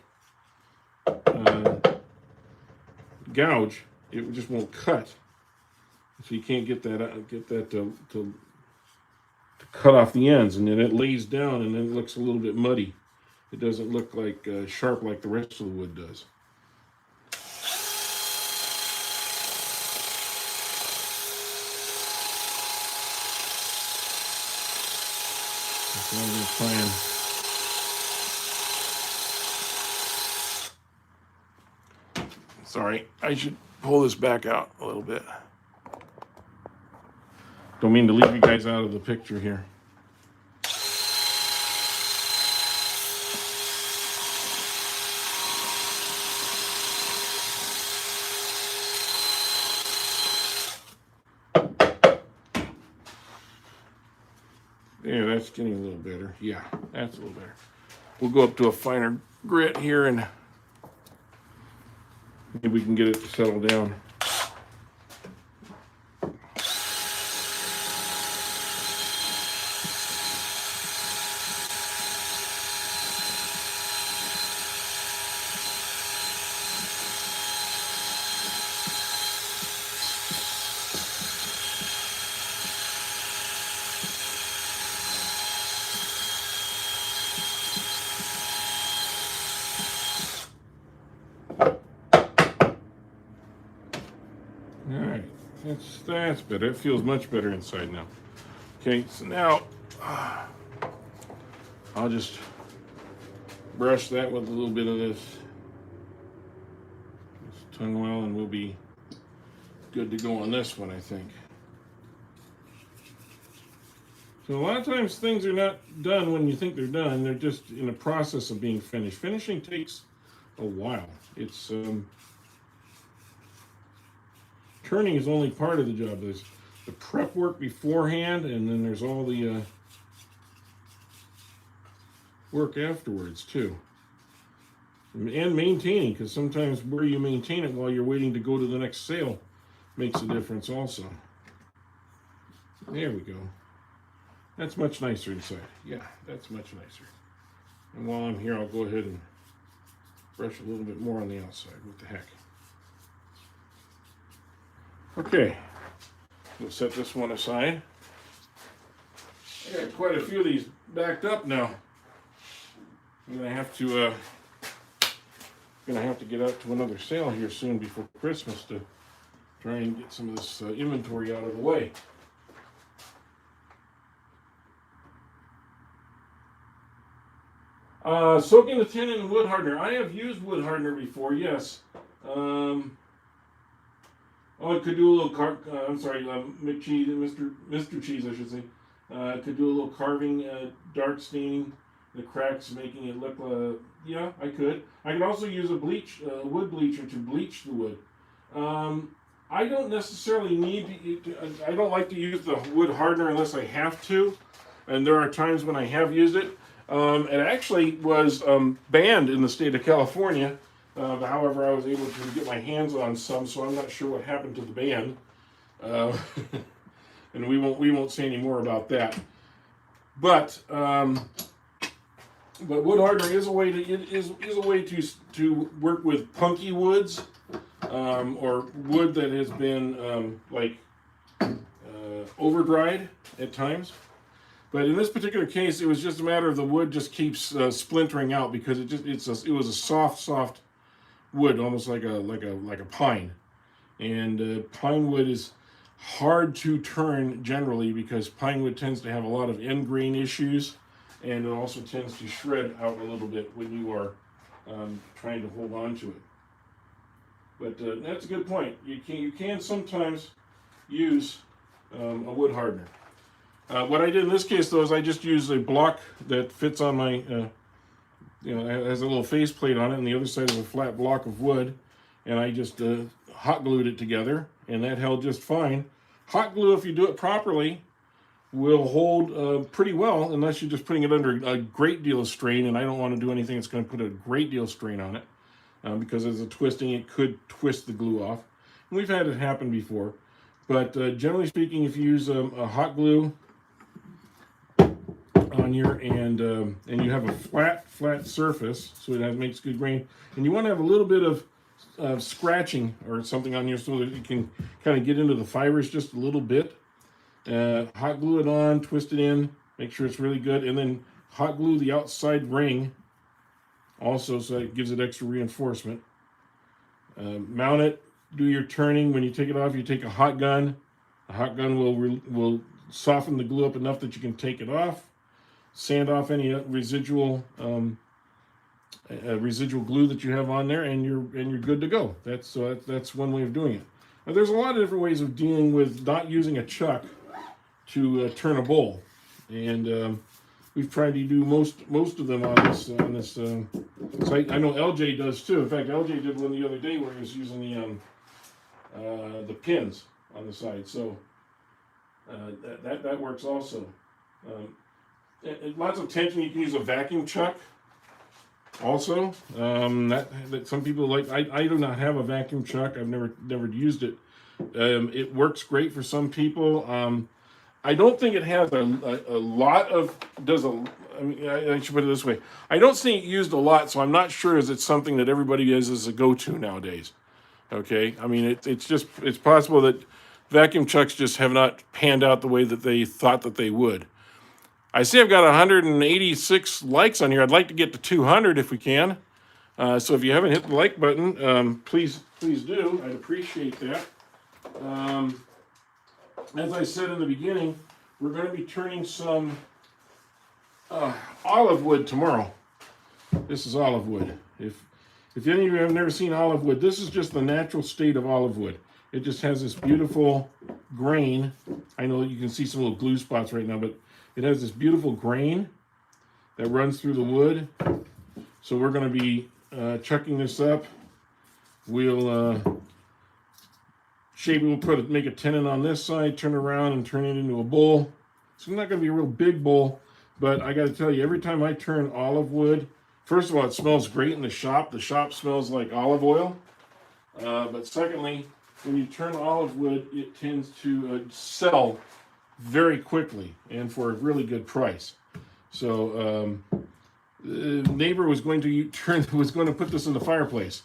gouge. It just won't cut, so you can't get that to cut off the ends, and then it lays down, and then it looks a little bit muddy. It doesn't look like sharp like the rest of the wood does. So I'm going to try and... Sorry, I should pull this back out a little bit. Don't mean to leave you guys out of the picture here. Yeah, that's getting a little better. Yeah, that's a little better. We'll go up to a finer grit here and maybe we can get it to settle down. Alright, that's better. It feels much better inside now. Okay, so now I'll just brush that with a little bit of this tongue oil, and we'll be good to go on this one, I think. So a lot of times things are not done when you think they're done. They're just in a process of being finished. Finishing takes a while. It's turning is only part of the job. There's the prep work beforehand, and then there's all the work afterwards too. And maintaining, because sometimes where you maintain it while you're waiting to go to the next sale makes a difference also. There we go. That's much nicer inside. Yeah, that's much nicer. And while I'm here, I'll go ahead and brush a little bit more on the outside. What the heck. Okay, we'll set this one aside. I got quite a few of these backed up now. I'm gonna have to get out to another sale here soon before Christmas to try and get some of this inventory out of the way. Soaking the tin in wood hardener. I have used wood hardener before, yes. Oh, it could do a little McCheese, Mr. Cheese, I should say. It could do a little carving, dark staining the cracks, making it look. Yeah, I could. I could also use a wood bleacher to bleach the wood. I don't necessarily need to. I don't like to use the wood hardener unless I have to, and there are times when I have used it. It actually was banned in the state of California. However, I was able to get my hands on some, so I'm not sure what happened to the ban. And we won't say any more about that. But wood hardener is a way to work with punky woods, or wood that has been over dried at times. But in this particular case, it was just a matter of the wood just keeps splintering out because it was a soft wood, almost like a pine. And pine wood is hard to turn generally because pine wood tends to have a lot of end grain issues, and it also tends to shred out a little bit when you are trying to hold on to it. But that's a good point. You can sometimes use a wood hardener. What I did in this case, though, is I just used a block that fits on my you know, it has a little faceplate on it, and the other side is a flat block of wood. And I just hot glued it together, and that held just fine. Hot glue, if you do it properly, will hold pretty well, unless you're just putting it under a great deal of strain, and I don't want to do anything that's going to put a great deal of strain on it, because as a twisting, it could twist the glue off. And we've had it happen before. But generally speaking, if you use a hot glue on your, and you have a flat surface, so it makes good grain, and you want to have a little bit of scratching or something on here so that you can kind of get into the fibers just a little bit. Hot glue it on, twist it in, make sure it's really good, and then hot glue the outside ring also, so it gives it extra reinforcement. Mount it, do your turning. When you take it off, you take a hot gun. A hot gun will soften the glue up enough that you can take it off. Sand off any residual glue that you have on there, and you're good to go. That's one way of doing it. Now, there's a lot of different ways of dealing with not using a chuck to turn a bowl, and we've tried to do most of them on this site. I know LJ does too. In fact, LJ did one the other day where he was using the pins on the side. So that works also. Lots of tension. You can use a vacuum chuck also. That some people like. I do not have a vacuum chuck. I've never used it. It works great for some people. I don't think it has a lot of, I mean, I should put it this way. I don't see it used a lot, so I'm not sure is it something that everybody is as a go-to nowadays. Okay, I mean, it's possible that vacuum chucks just have not panned out the way that they thought that they would. I see I've got 186 likes on here. I'd like to get to 200 if we can. So if you haven't hit the like button, please do. I'd appreciate that. As I said in the beginning, we're going to be turning some olive wood tomorrow. This is olive wood. If any of you have never seen olive wood, this is just the natural state of olive wood. It just has this beautiful grain. I know you can see some little glue spots right now, but it has this beautiful grain that runs through the wood. So we're going to be chucking this up. We'll shape it. We'll make a tenon on this side, turn around, and turn it into a bowl. It's not going to be a real big bowl, but I got to tell you, every time I turn olive wood, first of all, it smells great in the shop. The shop smells like olive oil. But secondly, when you turn olive wood, it tends to sell very quickly and for a really good price. So the neighbor was going to put this in the fireplace.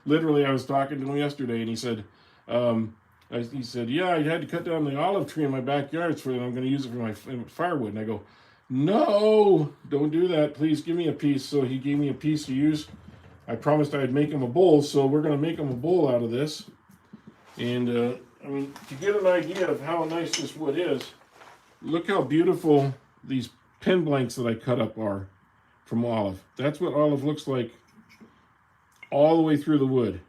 Literally, I was talking to him yesterday, and he said, yeah, I had to cut down the olive tree in my backyard, so I'm going to use it for my firewood. And I go, no, don't do that. Please give me a piece. So he gave me a piece to use. I promised I'd make him a bowl, so we're going to make him a bowl out of this. And, I mean, to get an idea of how nice this wood is, look how beautiful these pen blanks that I cut up are from olive. That's what olive looks like all the way through the wood.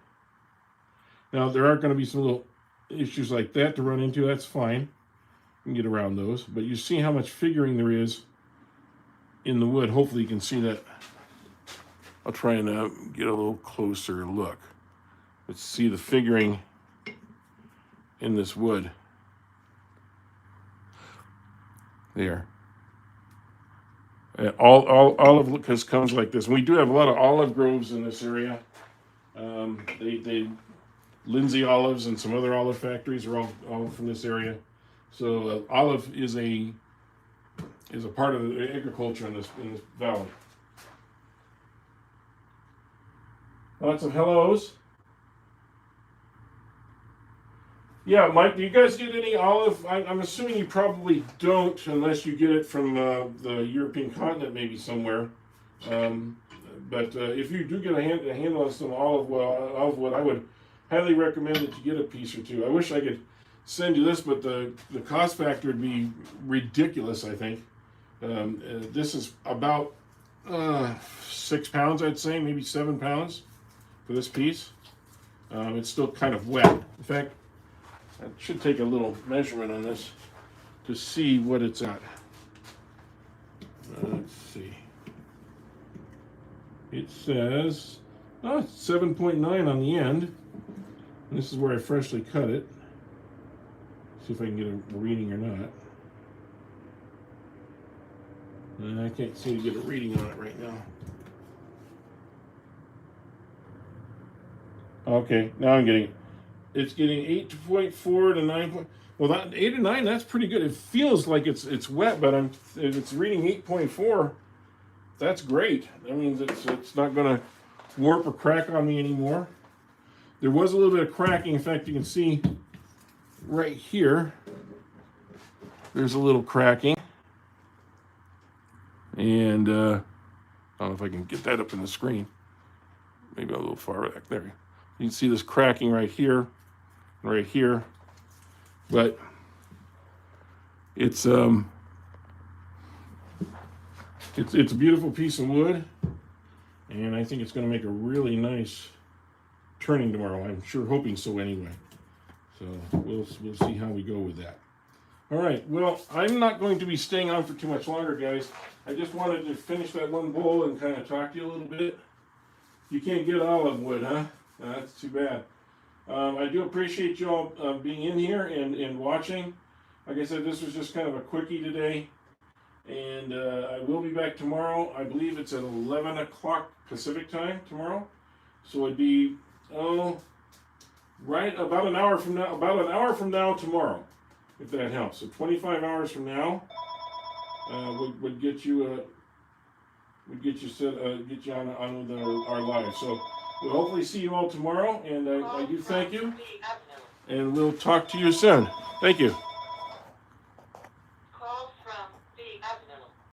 Now, there are going to be some little issues like that to run into. That's fine. You can get around those. But you see how much figuring there is in the wood. Hopefully you can see that. I'll try and get a little closer look. Let's see the figuring in this wood. There. All olive comes like this. And we do have a lot of olive groves in this area. Lindsay Olives and some other olive factories are all from this area. So olive is a part of the agriculture in this valley. Lots of hellos. Yeah, Mike, do you guys get any olive? I'm assuming you probably don't unless you get it from the European continent, maybe somewhere. But if you do get a handle on some olive wood, I would highly recommend that you get a piece or two. I wish I could send you this, but the cost factor would be ridiculous, I think. This is about 6 pounds, I'd say, maybe 7 pounds for this piece. It's still kind of wet. In fact, I should take a little measurement on this to see what it's at. Let's see. it says, oh, it's 7.9 on the end. And this is where I freshly cut it. See if I can get a reading or not. And I can't seem to get a reading on it right now. Okay, now I'm getting it. It's getting 8.4 to 9. Well, that 8 to 9, that's pretty good. It feels like it's wet, but it's reading 8.4. That's great. That means it's not going to warp or crack on me anymore. There was a little bit of cracking. In fact, you can see right here. There's a little cracking. And I don't know if I can get that up in the screen. Maybe a little far back there. You can see this cracking right here, right here. But it's a beautiful piece of wood, and I think it's going to make a really nice turning tomorrow. I'm sure hoping so anyway. So we'll see how we go with that. All right, well, I'm not going to be staying on for too much longer, guys. I just wanted to finish that one bowl and kind of talk to you a little bit. You can't get olive wood, huh? No, that's too bad. I do appreciate you all being in here and watching. Like I said, this was just kind of a quickie today. And I will be back tomorrow. I believe it's at 11 o'clock Pacific time tomorrow. So it'd be, right about an hour from now tomorrow, if that helps. So 25 hours from now would get you get you on with our live. So we'll hopefully see you all tomorrow, and I do thank you, and we'll talk to you soon. Thank you.